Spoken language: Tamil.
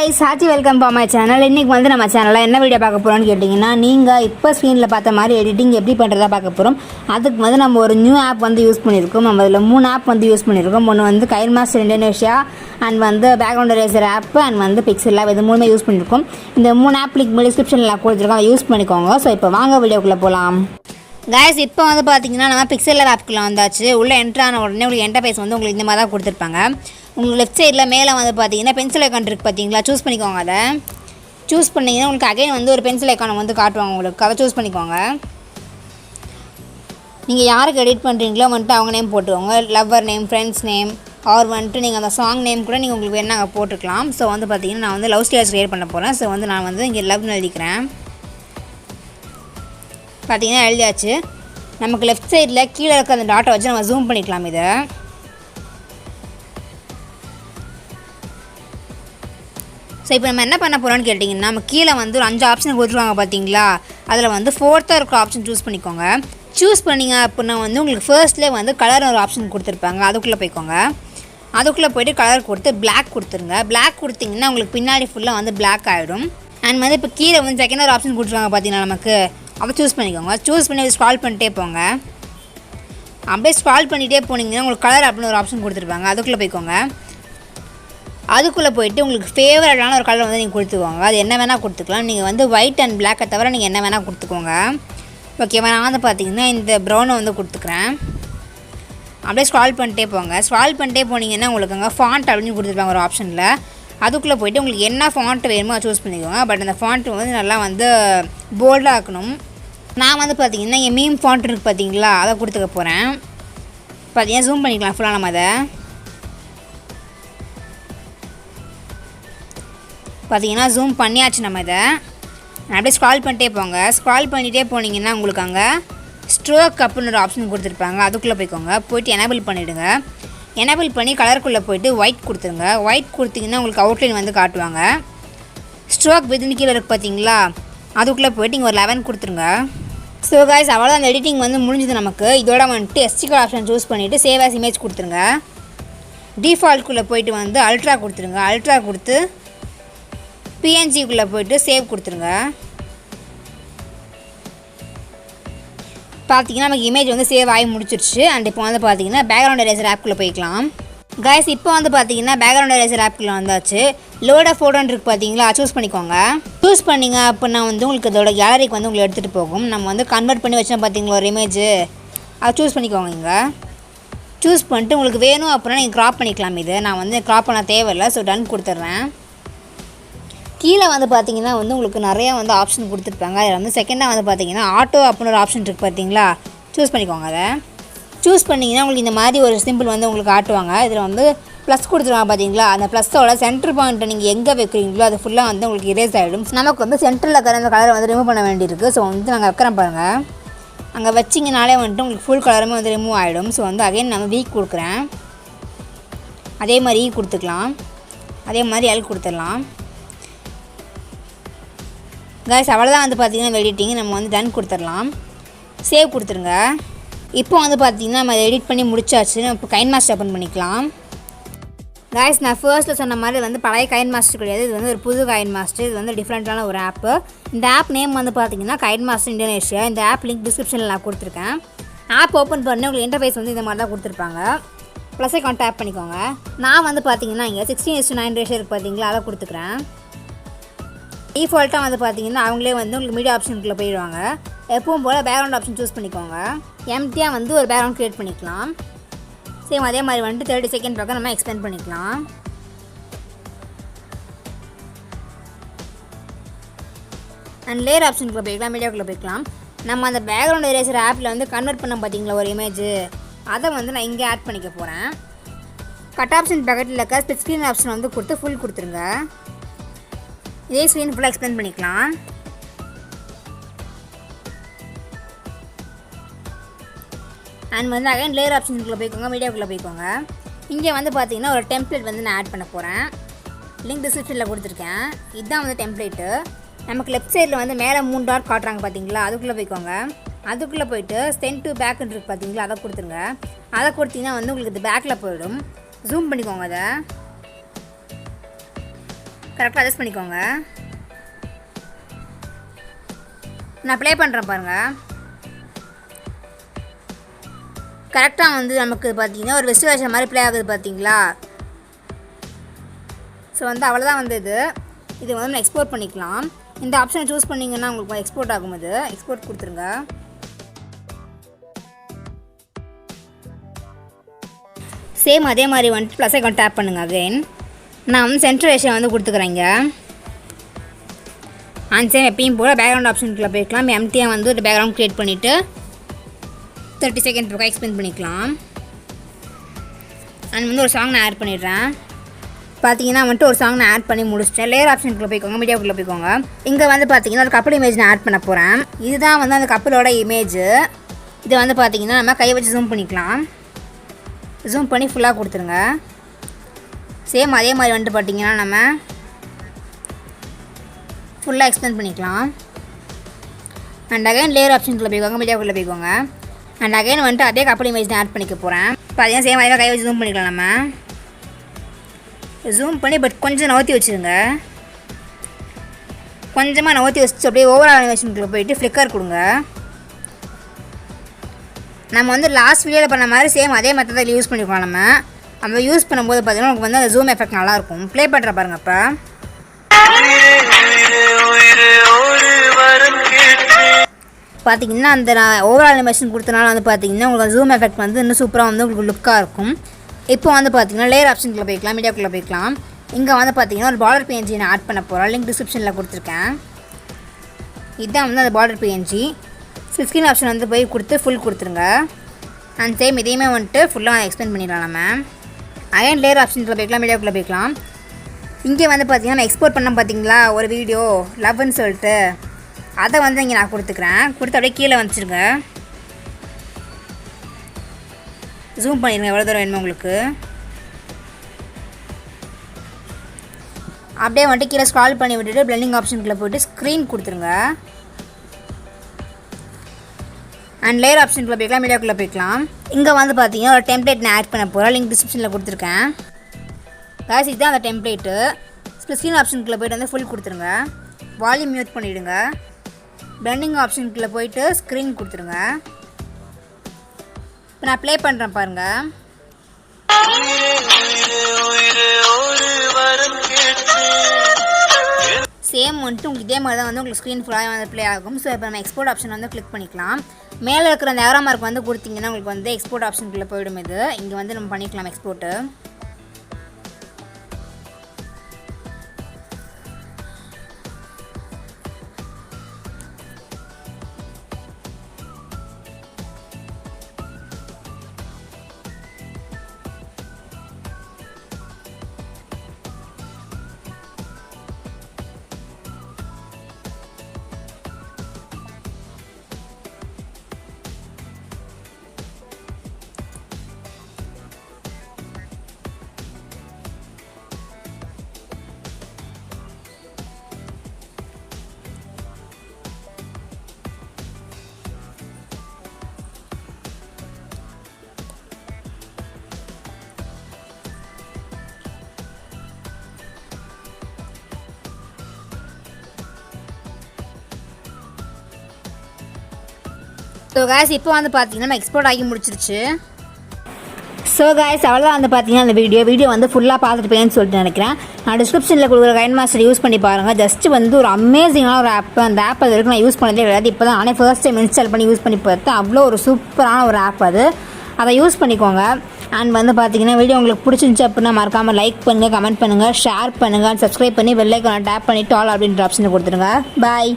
guys, Hearty welcome to my channel. இன்னைக்கு வந்து நம்ம சேனல்ல என்ன வீடியோ பார்க்க போறோம்னு கேட்டிங்கனா நீங்க இப்போ ஸ்கிரீன்ல பார்த்த மாதிரி எடிட்டிங் எப்படி பண்றதா பார்க்க போறோம். அதுக்கு வந்து நம்ம ஒரு நியூ ஆப் வந்து யூஸ் பண்ணிருக்கோம். நம்ம அதுல 3 ஆப் வந்து யூஸ் பண்ணிருக்கோம். ஒன்னு வந்து Kinemaster Indonesia and வந்து பேக்ரவுண்ட் எரேசர் ஆப் and வந்து pixellab இது மூணுமே யூஸ் பண்ணிருக்கோம். இந்த 3 ஆப் லிங்க் டிஸ்கிரிப்ஷன்ல கொடுத்திருக்கேன். அதை யூஸ் பண்ணிக்கோங்க. சோ இப்போ வாங்க வீடியோக்குள்ள போலாம். गाइस இப்போ வந்து பாத்தீங்கன்னா நம்ம pixellab ஆப்க்குள்ள வந்தாச்சு. உள்ள என்டர் ஆன உடனே உங்களுக்கு இன்டர்ஃபேஸ் வந்து உங்களுக்கு இந்த மாதிரி தான் கொடுத்திருப்பாங்க. உங்களுக்கு லெஃப்ட் சைடுல மேலே வந்து பாத்தீங்கன்னா பென்சில் ஐகான் இருக்கு பாத்தீங்களா, சூஸ் பண்ணிக்கோங்க. அதை சூஸ் பண்ணீங்கன்னா உங்களுக்கு அகைன் வந்து ஒரு பென்சில் ஐகான் வந்து காட்டுவாங்க. உங்களுக்கு அதை சூஸ் பண்ணிக்கோங்க. நீங்கள் யாருக்கு எடிட் பண்ணுறீங்களோ வந்துட்டு அவங்க நேம் போட்டுக்கோங்க. Lover name, friends name or வந்துட்டு நீங்கள் அந்த சாங் நேம் கூட நீங்கள் உங்களுக்கு வேணா அங்கே போட்டுக்கலாம். ஸோ வந்து பார்த்தீங்கன்னா நான் வந்து லவ் ஸ்டேட்டஸ் கிரியேட் பண்ண போகிறேன். ஸோ வந்து நான் வந்து இங்கே லவ்னு எழுதிக்கிறேன். பார்த்தீங்கன்னா எழுதியாச்சு. நமக்கு லெஃப்ட் சைடில் கீழே இருக்க அந்த டாட்டை வச்சு நம்ம ஜூம் பண்ணிக்கலாம். இதை ஸோ இப்போ நம்ம என்ன பண்ண போகிறோம்னு கேட்டிங்கன்னா நம்ம கீழே வந்து ஒரு 5 ஆப்ஷன் கொடுத்துருவாங்க பார்த்தீங்களா, அதில் வந்து 4th இருக்கிற ஆப்ஷன் சூஸ் பண்ணிக்கோங்க. சூஸ் பண்ணிங்க அப்படின்னா வந்து உங்களுக்கு ஃபர்ஸ்ட்லேயே வந்து கலர் ஒரு ஆப்ஷன் கொடுத்துருப்பாங்க. அதுக்குள்ளே போய்க்கோங்க. அதுக்குள்ளே போய்ட்டு கலர் கொடுத்து பிளாக் கொடுத்துருங்க. பிளாக் கொடுத்திங்கன்னா உங்களுக்கு பின்னாடி ஃபுல்லாக வந்து பிளாக் ஆகிடும். அண்ட் வந்து இப்போ கீழே வந்து செகண்ட் ஒரு ஆப்ஷன் கொடுத்துருவாங்க பார்த்தீங்கன்னா நமக்கு, அதை சூஸ் பண்ணிக்கோங்க. சூஸ் பண்ணி ஸ்க்ரால் பண்ணிட்டே போங்க. அப்படியே ஸ்க்ரால் பண்ணிகிட்டே போனீங்கன்னா உங்களுக்கு கலர் அப்படின்னு ஒரு ஆப்ஷன் கொடுத்துருப்பாங்க. அதுக்குள்ளே போய்க்கோங்க. அதுக்குள்ளே போய்ட்டு உங்களுக்கு ஃபேவரட்டான ஒரு கலர் வந்து நீங்கள் கொடுத்துக்கோங்க. அது என்ன வேணால் கொடுத்துக்கலாம். நீங்கள் வந்து ஒயிட் அண்ட் பிளாக்கை தவிர நீங்கள் என்ன வேணால் கொடுத்துக்கோங்க. ஓகேவா? நான் வந்து பார்த்தீங்கன்னா இந்த ப்ரௌனை வந்து கொடுத்துக்கிறேன். அப்படியே ஸ்க்ரால் பண்ணிட்டே போங்க. ஸ்க்ரால் பண்ணிட்டே போனீங்கன்னா உங்களுக்கு அங்கே ஃபாண்ட் அப்படின்னு கொடுத்துருப்பாங்க ஒரு ஆப்ஷனில். அதுக்குள்ளே போய்ட்டு உங்களுக்கு என்ன ஃபாண்ட் வேணுமோ அதை சூஸ் பண்ணிக்கோங்க. பட் அந்த ஃபாண்ட் வந்து நல்லா வந்து போல்டாக ஆக்கணும். நான் வந்து பார்த்தீங்கன்னா இங்கே மீம் ஃபாண்ட் இருக்குது பார்த்தீங்களா, அதை கொடுத்துக்க போகிறேன். பார்த்தீங்கன்னா ஜூம் பண்ணிக்கலாம் ஃபுல்லாக நம்ம அதை. பார்த்தீங்கன்னா ஜூம் பண்ணியாச்சு நம்ம இதை. அப்படியே ஸ்க்ரால் பண்ணிட்டே போங்க. ஸ்க்ரால் பண்ணிகிட்டே போனீங்கன்னா உங்களுக்கு அங்கே ஸ்ட்ரோக் அப்படின்னு ஒரு ஆப்ஷன் கொடுத்துருப்பாங்க. அதுக்குள்ளே போய்க்கோங்க. போய்ட்டு எனேபிள் பண்ணிவிடுங்க. எனேபிள் பண்ணி கலருக்குள்ளே போய்ட்டு ஒயிட் கொடுத்துருங்க. ஒயிட் கொடுத்திங்கன்னா உங்களுக்கு அவுட்லைன் வந்து காட்டுவாங்க. ஸ்ட்ரோக் விதின் கீழே இருக்குது பார்த்தீங்களா, அதுக்குள்ளே போய்ட்டு இங்கே ஒரு 11 கொடுத்துருங்க. ஸோ கைஸ் அவ்வளோதான், அந்த எடிட்டிங் வந்து முடிஞ்சது நமக்கு. இதோட வந்துட்டு SD கார்டு ஆப்ஷன் சூஸ் பண்ணிவிட்டு சேவ் ஆஸ் இமேஜ் கொடுத்துருங்க. டிஃபால்ட்குள்ளே போய்ட்டு வந்து அல்ட்ரா கொடுத்துருங்க. அல்ட்ரா கொடுத்து PNGக்குள்ளே போய்ட்டு சேவ் கொடுத்துருங்க. பார்த்தீங்கன்னா நமக்கு இமேஜ் வந்து சேவ் ஆகி முடிச்சிருச்சு. அண்ட் இப்போ வந்து பார்த்தீங்கன்னா பேக்ரவுண்ட் எரேசர் ஆப்குள்ளே போய்க்கலாம். கைஸ் இப்போ வந்து பார்த்தீங்கன்னா பேக்ரவுண்ட் எரேசர் ஆப்குள்ளே வந்தாச்சு. லோட ஃபோட்டோன்னு இருக்குது பார்த்தீங்களா, சூஸ் பண்ணிக்கோங்க. சூஸ் பண்ணிங்க அப்படின்னா வந்து உங்களுக்கு இதோட கேலரிக்கு வந்து உங்களுக்கு எடுத்துகிட்டு போகும். நம்ம வந்து கன்வெர்ட் பண்ணி வச்சோம் பார்த்தீங்களா ஒரு இமேஜ், அதை சூஸ் பண்ணிக்கோங்க. இங்கே சூஸ் பண்ணிட்டு உங்களுக்கு வேணும் அப்படின்னா நீங்கள் க்ராப் பண்ணிக்கலாம். இது நான் வந்து க்ராப் பண்ண தேவையில்லை. ஸோ டன் கொடுத்துட்றேன். கீழே வந்து பார்த்தீங்கன்னா வந்து உங்களுக்கு நிறையா வந்து ஆப்ஷன் கொடுத்துருப்பாங்க. அதில் வந்து செகண்டாக வந்து பார்த்தீங்கன்னா ஆட்டோ அப்படின்னு ஒரு ஆப்ஷன் இருக்குது பார்த்தீங்களா, சூஸ் பண்ணிக்கோங்க. அதை சூஸ் பண்ணிங்கன்னா உங்களுக்கு இந்த மாதிரி ஒரு சிம்பிள் வந்து உங்களுக்கு ஆட்டுவாங்க. இதில் வந்து ப்ளஸ் கொடுத்துருவாங்க பார்த்தீங்களா, அந்த ப்ளஸ்ஸோட சென்டர் பாயிண்ட்டை நீங்கள் எங்கே வைக்கிறீங்களோ அது ஃபுல்லாக வந்து உங்களுக்கு இரேஸ் ஆகிடும். நமக்கு வந்து சென்டரில் இருக்கிற அந்த கலரை வந்து ரிமூவ் பண்ண வேண்டியிருக்கு. ஸோ வந்து நாங்கள் வைக்கிறேன் பாருங்கள். அங்கே வச்சிங்கனாலே வந்துட்டு உங்களுக்கு ஃபுல் கலருமே வந்து ரிமூவ் ஆகிடும். ஸோ வந்து அகைன் நம்ம வீக் கொடுக்குறேன். அதே மாதிரி கொடுத்துக்கலாம். அதே மாதிரி எல் கொடுத்துடலாம். கைஸ் அவ்வளோதான் வந்து பார்த்தீங்கன்னா எடிட்டிங் நம்ம வந்து டன் கொடுத்துடலாம். சேவ் கொடுத்துருங்க. இப்போ வந்து பார்த்தீங்கன்னா நம்ம எடிட் பண்ணி முடிச்சாச்சு. நம்ம இப்போ கைன்மாஸ்டர் ஓப்பன் பண்ணிக்கலாம். கைஸ் நான் ஃபர்ஸ்ட்டில் சொன்ன மாதிரி வந்து பழைய கைன்மாஸ்டர் கிடையாது. இது வந்து ஒரு புது கைன்மாஸ்டர். இது வந்து டிஃப்ரெண்ட்டான ஒரு ஆப்பு. இந்த ஆப் நேம் வந்து பார்த்தீங்கன்னா Kinemaster Indonesia. இந்த ஆப் லிங்க் டிஸ்கிரிப்ஷனில் நான் கொடுத்துருக்கேன். ஆப் ஓப்பன் பண்ணி உங்களுக்கு இன்டர்ஃபேஸ் வந்து இந்த மாதிரி தான் கொடுத்துருப்பாங்க. ப்ளஸ் ஐகான் டேப் பண்ணிக்கோங்க. நான் வந்து பார்த்தீங்கன்னா இங்கே 16:9 ரேஷியோ இருக்குது பார்த்தீங்களா, அதை கொடுத்துக்கிறேன். டிஃபால்ட்டாக வந்து பார்த்தீங்கன்னா அவங்களே வந்து உங்களுக்கு மீடியா ஆப்ஷனுக்குள்ளே போயிடுவாங்க. எப்பவும் போல் பேக்ரவுண்ட் ஆப்ஷன் சூஸ் பண்ணிக்கோங்க. எம்டியாக வந்து ஒரு பேக்ரவுண்ட் க்ரியேட் பண்ணிக்கலாம். சேம் அதே மாதிரி வந்துட்டு 30 செகண்ட் பக்கம் நம்ம எக்ஸ்பெண்ட் பண்ணிக்கலாம். அண்ட் லேயர் ஆப்ஷனுக்குள்ளே போய்க்கலாம். மீடியாவுக்குள்ளே போய்க்கலாம். நம்ம அந்த பேக்ரவுண்ட் எரேசர் ஆப்பில் வந்து கன்வெர்ட் பண்ண பார்த்தீங்களா ஒரு இமேஜ், அதை வந்து நான் இங்கே ஆட் பண்ணிக்க போகிறேன். கட் ஆப்ஷன் பக்கெட்டில் இருக்க ஸ்பிட் ஸ்க்ரீன் ஆப்ஷன் வந்து கொடுத்து ஃபுல் கொடுத்துருங்க. இதே ஸ்க்ரீன் ஃபுல்லாக எக்ஸ்பிளைன் பண்ணிக்கலாம். அண்ட் வந்து அகைன் லேயர் ஆப்ஷனுக்குள்ளே போய்க்கோங்க. மீடியாவுக்குள்ளே போய்க்கோங்க. இங்கே வந்து பார்த்தீங்கன்னா ஒரு டெம்ப்ளேட் வந்து நான் ஆட் பண்ண போகிறேன். லிங்க் டிஸ்கிரிப்ஷனில் கொடுத்துருக்கேன். இதுதான் வந்து டெம்ப்ளேட்டு. நமக்கு லெஃப்ட் சைடில் வந்து மேலே 3 டாட் காட்டுறாங்க பார்த்தீங்களா, அதுக்குள்ளே போய்க்கோங்க. அதுக்குள்ளே போய்ட்டு சென்ட் டு பேக்குன்னு இருக்குது பார்த்தீங்களா, அதை கொடுத்துருங்க. அதை கொடுத்தீங்கன்னா வந்து உங்களுக்கு இது பேக்கில் போயிடும். ஜூம் பண்ணிக்கோங்க. அதை கரெக்டாக அட்ஜஸ்ட் பண்ணிக்கோங்க. நான் ப்ளே பண்ணுறேன் பாருங்கள். கரெக்டாக வந்து நமக்கு பார்த்தீங்கன்னா ஒரு வெஸ்டிவேஷன் மாதிரி ப்ளே ஆகுது பார்த்தீங்களா. ஸோ வந்து அவ்வளோதான் வந்து இது வந்து நம்ம எக்ஸ்போர்ட் பண்ணிக்கலாம். இந்த ஆப்ஷனை சூஸ் பண்ணிங்கன்னா உங்களுக்கு எக்ஸ்போர்ட் ஆகும்போது எக்ஸ்போர்ட் கொடுத்துருங்க. சேம் அதே மாதிரி வந்துட்டு ப்ளஸ் ஐக்கான் டேப் பண்ணுங்கள். அகைன் நான் வந்து சென்டர் ரேஷியோ வந்து கொடுத்துக்குறேங்க. அண்ட் சேம் எப்பயும் போல் பேக்ரவுண்ட் ஆப்ஷனுக்குள்ளே போய்க்கலாம். எம்டியாக வந்து ஒரு பேக்ரவுண்ட் க்ரியேட் பண்ணிவிட்டு 30 செகண்ட் பக்கம் எக்ஸ்பிளைன் பண்ணிக்கலாம். அண்ட் வந்து ஒரு சாங் நான் ஆட் பண்ணிடுறேன். பார்த்தீங்கன்னா வந்துட்டு ஒரு சாங் நான் ஆட் பண்ணி முடிச்சிட்டேன். லேயர் ஆப்ஷனுக்குள்ளே போய்க்கோங்க, மீடியாவுக்குள்ளே போய்க்கோங்க. இங்கே வந்து பார்த்தீங்கன்னா ஒரு கப்பல் இமேஜ் நான் ஆட் பண்ண போகிறேன். இதுதான் வந்து அந்த கப்பலோட இமேஜ். இதை வந்து பார்த்தீங்கன்னா நம்ம கை வச்சு ஜூம் பண்ணிக்கலாம். ஜூம் பண்ணி ஃபுல்லாக கொடுத்துருங்க. சேம் அதே மாதிரி வந்துட்டு பார்த்தீங்கன்னா நம்ம ஃபுல்லாக எக்ஸ்பிளைன் பண்ணிக்கலாம். அண்ட் அகைன் லேயர் ஆப்ஷனுக்குள்ளே போய்க்கோங்க, மீடியாவுக்குள்ளே போய்க்கோங்க. அண்ட் அகைன் வந்துட்டு அதே கப்பல் இமேஜ் நான் ஆட் பண்ணிக்க போகிறேன். பார்த்தீங்கன்னா சேம் அதே கை வச்சு ஜூம் பண்ணிக்கலாம். நம்ம ஜூம் பண்ணி பட் கொஞ்சம் நவுத்தி வச்சுருங்க. கொஞ்சமாக நவுத்தி வச்சு அப்படியே ஓவரால் அனிமேஷனுக்குள்ளே போயிட்டு ஃப்ளிக்கர் கொடுங்க. நம்ம வந்து லாஸ்ட் வீடியோவில் பண்ண மாதிரி சேம் அதே மெத்தடில் யூஸ் பண்ணிக்கலாம். நம்ம யூஸ் பண்ணும்போது பார்த்தீங்கன்னா உங்களுக்கு வந்து அந்த ஜூம் எஃபெக்ட் நல்லாயிருக்கும். ப்ளே பண்ணுற பாருங்கள். இப்போ பார்த்தீங்கன்னா அந்த நான் ஓவரால் அனிமேஷன் கொடுத்தனால வந்து பார்த்தீங்கன்னா உங்களுக்கு ஜூம் எஃபெக்ட் வந்து இன்னும் சூப்பராக வந்து உங்களுக்கு லுக்காக இருக்கும். இப்போ வந்து பார்த்தீங்கன்னா லேயர் ஆப்ஷனுக்குள்ளே போய்க்கலாம், மீடியாக்குள்ளே போய்க்கலாம். இங்கே வந்து பார்த்தீங்கன்னா ஒரு பார்டர் பிஎன்ஜி நான் ஆட் பண்ண போகிறேன். லிங்க் டிஸ்கிரிப்ஷனில் கொடுத்துருக்கேன். இதுதான் வந்து அந்த பார்டர் பிஎன்ஜி. ஸ்க்ரீன் ஆப்ஷன் வந்து போய் கொடுத்து ஃபுல் கொடுத்துருங்க. அண்ட் சேம் இதையுமே வந்துட்டு ஃபுல்லாக எக்ஸ்பிளைன் பண்ணிடலாம். நம்ம அகைன் லேயர் ஆப்ஷனுக்குள்ளே போய்க்கலாம், மீடியாக்குள்ளே போய்க்கலாம். இங்கே வந்து பார்த்தீங்கன்னா நம்ம எக்ஸ்போர்ட் பண்ண பார்த்தீங்களா ஒரு வீடியோ லவ்னு சொல்லிட்டு, அதை வந்து இங்கே நான் கொடுத்துக்கிறேன். கொடுத்து அப்படியே கீழே வந்துச்சுருங்க. ஜூம் பண்ணிடுங்க எவ்வளோ தூரம் வேணுமோ உங்களுக்கு. அப்படியே வந்துட்டு கீழே ஸ்க்ரால் பண்ணி விட்டுட்டு பிளெண்டிங் ஆப்ஷனுக்குள்ளே போய்ட்டு ஸ்க்ரீன் கொடுத்துருங்க. அண்ட் லேயர் ஆப்ஷனுக்குள்ளே போய்க்கலாம், மீடியாக்குள்ளே போய்க்கலாம். இங்கே வந்து பார்த்தீங்கன்னா ஒரு டெம்ப்ளேட் நான் ஆட் பண்ண போகிறேன். லிங்க் டிஸ்கிரிப்ஷனில் கொடுத்துருக்கேன். காய்ஸ் இதுதான் அந்த டெம்ப்ளேட்டு. ஸ்க்ரீன் ஆப்ஷனுக்குள்ளே போய்ட்டு வந்து ஃபுல் கொடுத்துருங்க. வால்யூம் மியூட் பண்ணிவிடுங்க. பிளெண்டிங் ஆப்ஷனுக்குள்ளே போய்ட்டு ஸ்க்ரீன் கொடுத்துருங்க. இப்போ நான் ப்ளே பண்ணுறேன் பாருங்கள். சேம் வந்துட்டு உங்களுக்கு இதே மாதிரி தான் வந்து உங்களுக்கு ஸ்க்ரீன் ஃபுல்லாக வந்து ப்ளே ஆகும். ஸோ இப்போ நம்ம எக்ஸ்போர்ட் ஆப்ஷன் வந்து கிளிக் பண்ணிக்கலாம். மேலே இருக்கிற அந்த ஏரோ மார்க் வந்து கொடுத்தீங்கன்னா உங்களுக்கு வந்து எக்ஸ்போர்ட் ஆப்ஷனுக்குள்ளே போய்டும். இங்கே வந்து நம்ம பண்ணிக்கலாம் எக்ஸ்போர்ட்டு. ஸோ காய்ஸ் இப்போ வந்து பார்த்தீங்கன்னா நம்ம எக்ஸ்போர்ட் ஆகி முடிச்சிருச்சு. ஸோ காய்ஸ் அவ்வளோதான் வந்து பார்த்தீங்கன்னா அந்த வீடியோ வந்து ஃபுல்லாக பார்த்துட்டு போயின்னு சொல்லிட்டு நினைக்கிறேன். நான் டிஸ்கிரிப்ஷனில் கொடுக்குற கைன்மாஸ்டர் யூஸ் பண்ணி பாருங்கள். ஜஸ்ட் வந்து ஒரு அமேசிங்கான ஒரு ஆப். அந்த ஆப் அது வரைக்கும் நான் யூஸ் பண்ணதே கிடையாது. இப்போ தான் நானே ஃபர்ஸ்ட் டைம் இன்ஸ்டால் பண்ணி யூஸ் பண்ணி பார்த்தேன். அவ்வளோ ஒரு சூப்பரான ஒரு ஆப் அது. அதை யூஸ் பண்ணிக்கோங்க. அண்ட் வந்து பார்த்தீங்கன்னா வீடியோ உங்களுக்கு பிடிச்சிருந்துச்சு அப்படின்னா மறக்காமல் லைக் பண்ணுங்கள், கமெண்ட் பண்ணுங்கள், ஷேர் பண்ணுங்கள், சப்ஸ்கிரைப் பண்ணி பெல் ஐக்கானை டேப் பண்ணிவிட்டு ஆல் அப்படின்ற ஆப்ஷனை கொடுத்துருங்க. பாய்.